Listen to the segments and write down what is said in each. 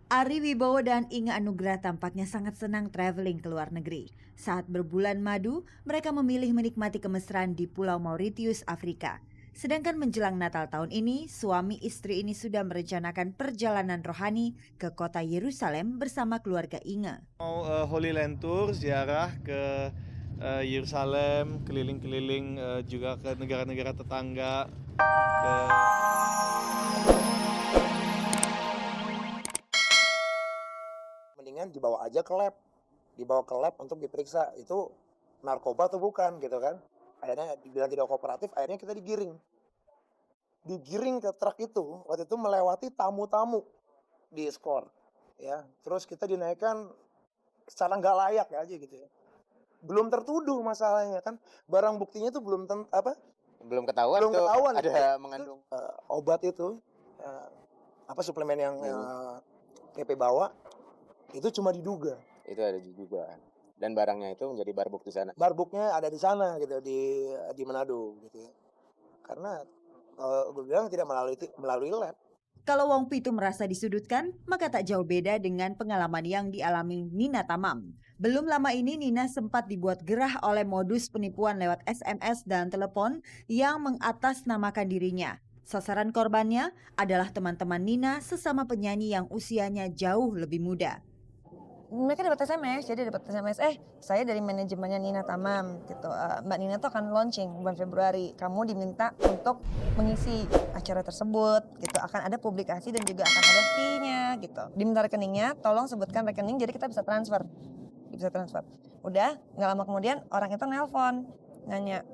Ari Wibowo dan Inge Anugrah tampaknya sangat senang traveling ke luar negeri. Saat berbulan madu, mereka memilih menikmati kemesraan di Pulau Mauritius, Afrika. Sedangkan menjelang Natal tahun ini, suami istri ini sudah merencanakan perjalanan rohani ke kota Yerusalem bersama keluarga Inge. Mau Holy Land Tour, ziarah ke Yerusalem, keliling-keliling juga ke negara-negara tetangga. Mendingan dibawa aja ke lab untuk diperiksa itu narkoba atau bukan gitu kan. Akhirnya dibilang tidak kooperatif, akhirnya kita digiring ke truk itu. Waktu itu melewati tamu-tamu di skor ya, terus kita dinaikkan secara nggak layak aja gitu ya. Belum tertuduh masalahnya kan, barang buktinya itu belum ketahuan ada mengandung obat itu suplemen yang PP bawa itu cuma diduga. Itu ada juga. Dan barangnya itu menjadi barbuk di sana. Barbuknya ada di sana gitu, di Manado gitu ya. Karena gue bilang tidak melalui lab. Kalau Wong Pitu merasa disudutkan, maka tak jauh beda dengan pengalaman yang dialami Nina Tamam. Belum lama ini Nina sempat dibuat gerah oleh modus penipuan lewat SMS dan telepon yang mengatasnamakan dirinya. Sasaran korbannya adalah teman-teman Nina sesama penyanyi yang usianya jauh lebih muda. Mereka dapat SMS, jadi dapat SMS, saya dari manajemennya Nina Tamam gitu. Mbak Nina tuh akan launching bulan Februari. Kamu diminta untuk mengisi acara tersebut gitu. Akan ada publikasi dan juga akan ada fee-nya gitu. Diminta rekeningnya, tolong sebutkan rekening jadi kita bisa transfer. Udah, nggak lama kemudian orang itu nelpon, nanya,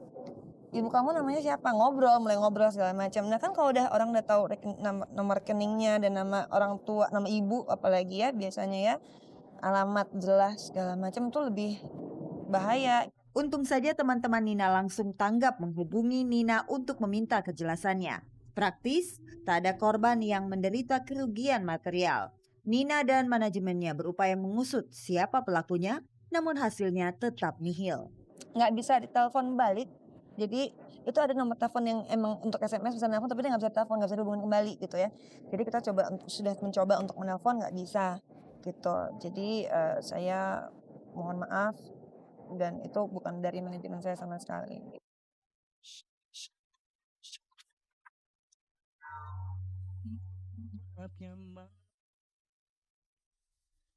ibu kamu namanya siapa? Mulai ngobrol segala macam. Nah kan kalau orang udah tahu nomor rekeningnya dan nama orang tua, nama ibu apalagi ya biasanya ya, alamat jelas segala macam itu lebih bahaya. Untung saja teman-teman Nina langsung tanggap menghubungi Nina untuk meminta kejelasannya. Praktis, tak ada korban yang menderita kerugian material. Nina dan manajemennya berupaya mengusut siapa pelakunya, namun hasilnya tetap nihil. Nggak bisa ditelepon balik, jadi itu ada nomor telepon yang emang untuk SMS bisa nelfon, tapi dia nggak bisa telepon, nggak bisa dihubungin kembali gitu ya. Jadi kita sudah mencoba untuk menelpon, nggak bisa gitu. Jadi saya mohon maaf dan itu bukan dari manajemen saya sama sekali.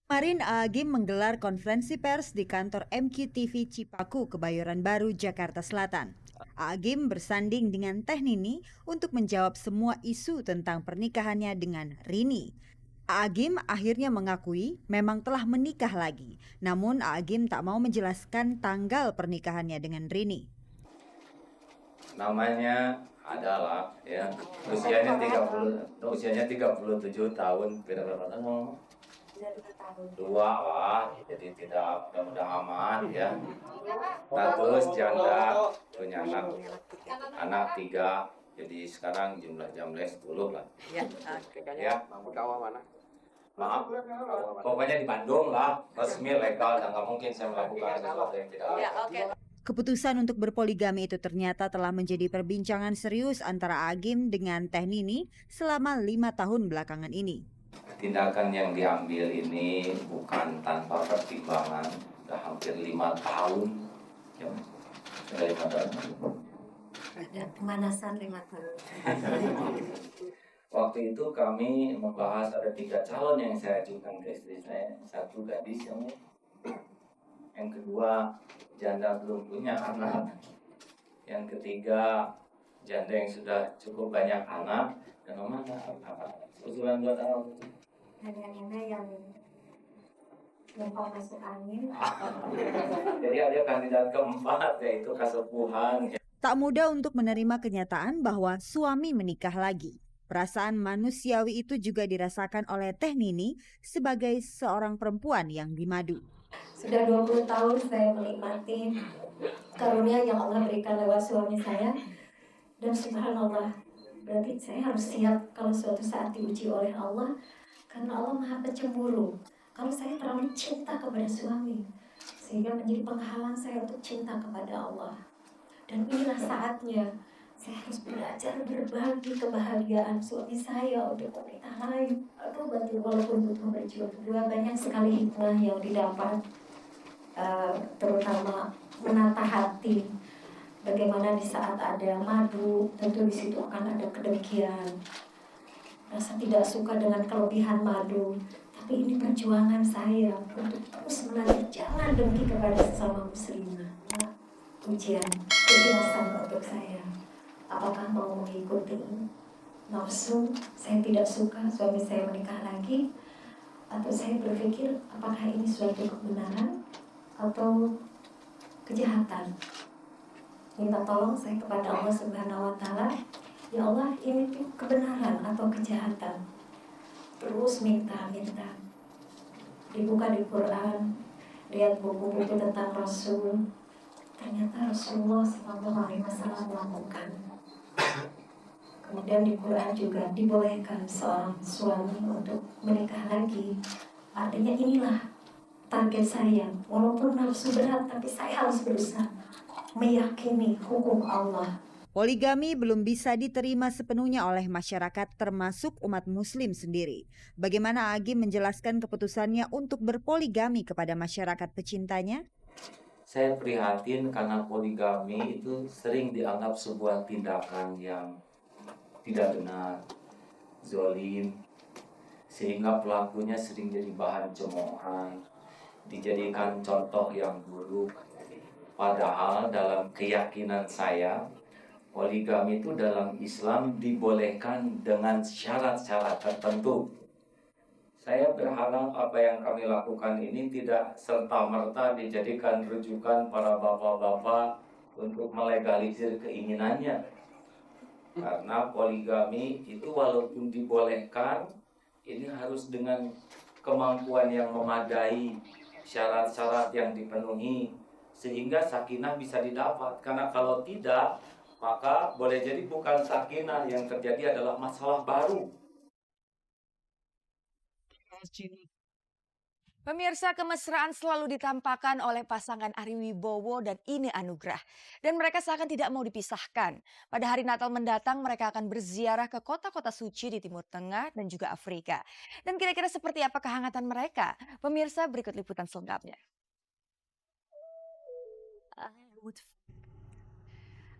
Kemarin Agim menggelar konferensi pers di kantor MQTV Cipaku, Kebayoran Baru, Jakarta Selatan. Agim bersanding dengan Teh Nini untuk menjawab semua isu tentang pernikahannya dengan Rini. Agim akhirnya mengakui memang telah menikah lagi. Namun Agim tak mau menjelaskan tanggal pernikahannya dengan Rini. Namanya adalah ya usianya 37 tahun, berapa tahun? 2 lah, jadi tidak mudah amat ya. Status janda, punya anak 3, jadi sekarang jumlahnya 10 lah. Ya, mana? Maaf, pokoknya di Bandung lah, resmi legal dan nggak mungkin saya melakukan sesuatu yang tidak legal. Keputusan untuk berpoligami itu ternyata telah menjadi perbincangan serius antara Agim dengan Teh Nini selama 5 tahun belakangan ini. Tindakan yang diambil ini bukan tanpa pertimbangan, sudah hampir 5 tahun. Ya, sudah 5 tahun. Ada pemanasan 5 tahun. Waktu itu kami membahas ada 3 calon yang saya ajukan ke istri saya. 1 gadis yang kedua janda belum punya anak, yang ketiga janda yang sudah cukup banyak anak. Dan mana usulan buat anak itu? Ada yang masuk angin. Jadi ada kandidat keempat, yaitu kasepuhan. Tak mudah untuk menerima kenyataan bahwa suami menikah lagi. Perasaan manusiawi itu juga dirasakan oleh Teh Nini sebagai seorang perempuan yang dimadu. Sudah 20 tahun saya menikmati karunia yang Allah berikan lewat suami saya. Dan subhanallah, berarti saya harus siap kalau suatu saat diuji oleh Allah. Karena Allah Maha Pencemburu. Kalau saya terlalu cinta kepada suami, sehingga menjadi penghalang saya untuk cinta kepada Allah. Dan inilah saatnya Saya harus belajar berbagi kebahagiaan suami saya untuk wanita lain. Aduh, betul, walaupun butuh berjuang juga banyak sekali hikmah yang didapat, terutama menata hati. Bagaimana di saat ada madu, tentu di situ akan ada kedengkian. Rasa tidak suka dengan kelebihan madu. Tapi ini perjuangan saya untuk terus melatih jangan dengki kepada sesama muslimah. Ujian, kejelasan untuk saya. Apakah mau mengikuti nafsu? Saya tidak suka suami saya menikah lagi. Atau saya berpikir apakah ini suatu kebenaran atau kejahatan? Minta tolong saya kepada Allah Subhanahu wa Ta'ala. Ya Allah, ini tuh kebenaran atau kejahatan? Terus minta. Dibuka di Quran, lihat buku-buku tentang Rasul. Ternyata Rasulullah SAW melakukan. Kemudian di Quran juga dibolehkan seorang suami untuk menikah lagi. Artinya inilah target saya. Walaupun nafsu berat, tapi saya harus berusaha meyakini hukum Allah. Poligami belum bisa diterima sepenuhnya oleh masyarakat termasuk umat muslim sendiri. Bagaimana Agim menjelaskan keputusannya untuk berpoligami kepada masyarakat pecintanya? Saya prihatin karena poligami itu sering dianggap sebuah tindakan yang tidak benar, zolim, sehingga pelakunya sering jadi bahan cemoohan, dijadikan contoh yang buruk. Padahal dalam keyakinan saya, poligami itu dalam Islam dibolehkan dengan syarat-syarat tertentu. Saya berharap apa yang kami lakukan ini tidak serta-merta dijadikan rujukan para bapak-bapak untuk melegalisir keinginannya. Karena poligami itu walaupun dibolehkan, ini harus dengan kemampuan yang memadai, syarat-syarat yang dipenuhi, sehingga sakinah bisa didapat. Karena kalau tidak, maka boleh jadi bukan sakinah, yang terjadi adalah masalah baru. Pemirsa, kemesraan selalu ditampakkan oleh pasangan Ari Wibowo dan Ine Anugrah. Dan mereka seakan tidak mau dipisahkan. Pada hari Natal mendatang mereka akan berziarah ke kota-kota suci di Timur Tengah dan juga Afrika. Dan kira-kira seperti apa kehangatan mereka? Pemirsa, berikut liputan selengkapnya.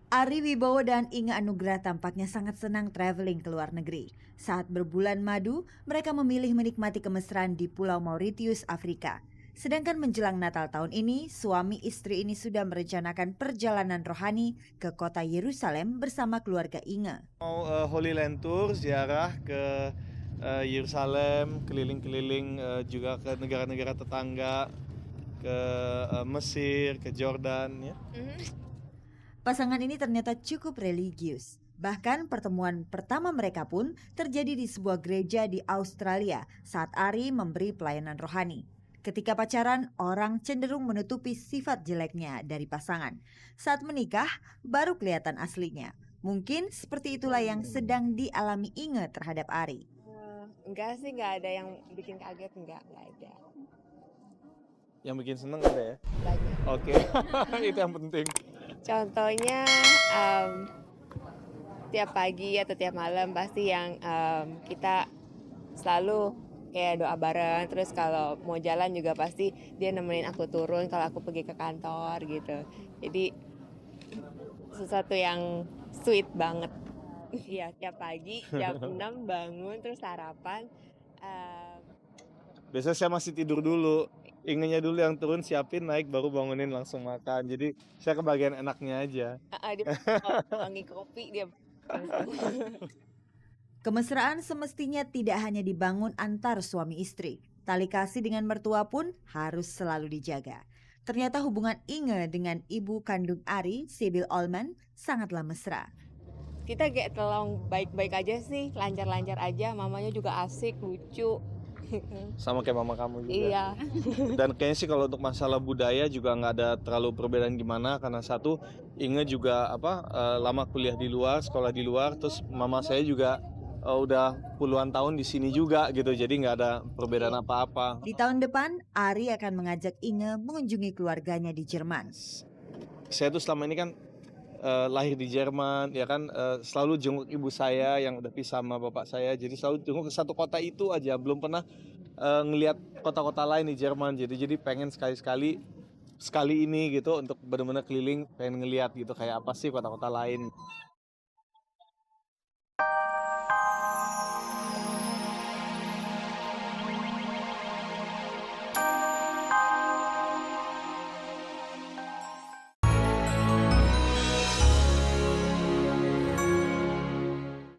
Ari Wibowo dan Inge Anugrah tampaknya sangat senang traveling ke luar negeri. Saat berbulan madu, mereka memilih menikmati kemesraan di Pulau Mauritius, Afrika. Sedangkan menjelang Natal tahun ini, suami istri ini sudah merencanakan perjalanan rohani ke kota Yerusalem bersama keluarga Inge. Mau Holy Land Tour, ziarah ke Yerusalem, keliling-keliling juga ke negara-negara tetangga, ke Mesir, ke Jordan, ya. Pasangan ini ternyata cukup religius. Bahkan pertemuan pertama mereka pun terjadi di sebuah gereja di Australia saat Ari memberi pelayanan rohani. Ketika pacaran, orang cenderung menutupi sifat jeleknya dari pasangan. Saat menikah, baru kelihatan aslinya. Mungkin seperti itulah yang sedang dialami Inge terhadap Ari. Enggak sih, enggak ada yang bikin kaget, enggak ada. Yang bikin seneng ada ya? Banyak. Oke, itu yang penting. Contohnya tiap pagi atau tiap malam pasti yang kita selalu kayak doa bareng. Terus kalau mau jalan juga pasti dia nemenin aku turun kalau aku pergi ke kantor gitu. Jadi sesuatu yang sweet banget. Iya, tiap pagi jam 6 bangun terus sarapan. Biasanya saya masih tidur dulu. Ingenya dulu yang turun siapin, naik baru bangunin langsung makan. Jadi saya kebagian enaknya aja. Dia wangi kopi dia. Kemesraan semestinya tidak hanya dibangun antar suami istri. Tali kasih dengan mertua pun harus selalu dijaga. Ternyata hubungan Inge dengan ibu kandung Ari, Sibyl Allman, sangatlah mesra. Kita kayak tolong baik-baik aja sih, lancar-lancar aja. Mamanya juga asik, lucu. Sama kayak mama kamu juga. Iya. Dan kayaknya sih kalau untuk masalah budaya juga nggak ada terlalu perbedaan gimana, karena satu Inge juga lama kuliah di luar, sekolah di luar, terus mama saya juga udah puluhan tahun di sini juga gitu, jadi nggak ada perbedaan apa-apa. Di tahun depan, Ari akan mengajak Inge mengunjungi keluarganya di Jerman. Saya tuh selama ini kan lahir di Jerman, ya kan, selalu jenguk ibu saya yang udah pisah sama bapak saya, jadi selalu jenguk ke satu kota itu aja, belum pernah ngelihat kota-kota lain di Jerman. Jadi pengen sekali ini gitu untuk benar-benar keliling, pengen ngelihat gitu kayak apa sih kota-kota lain.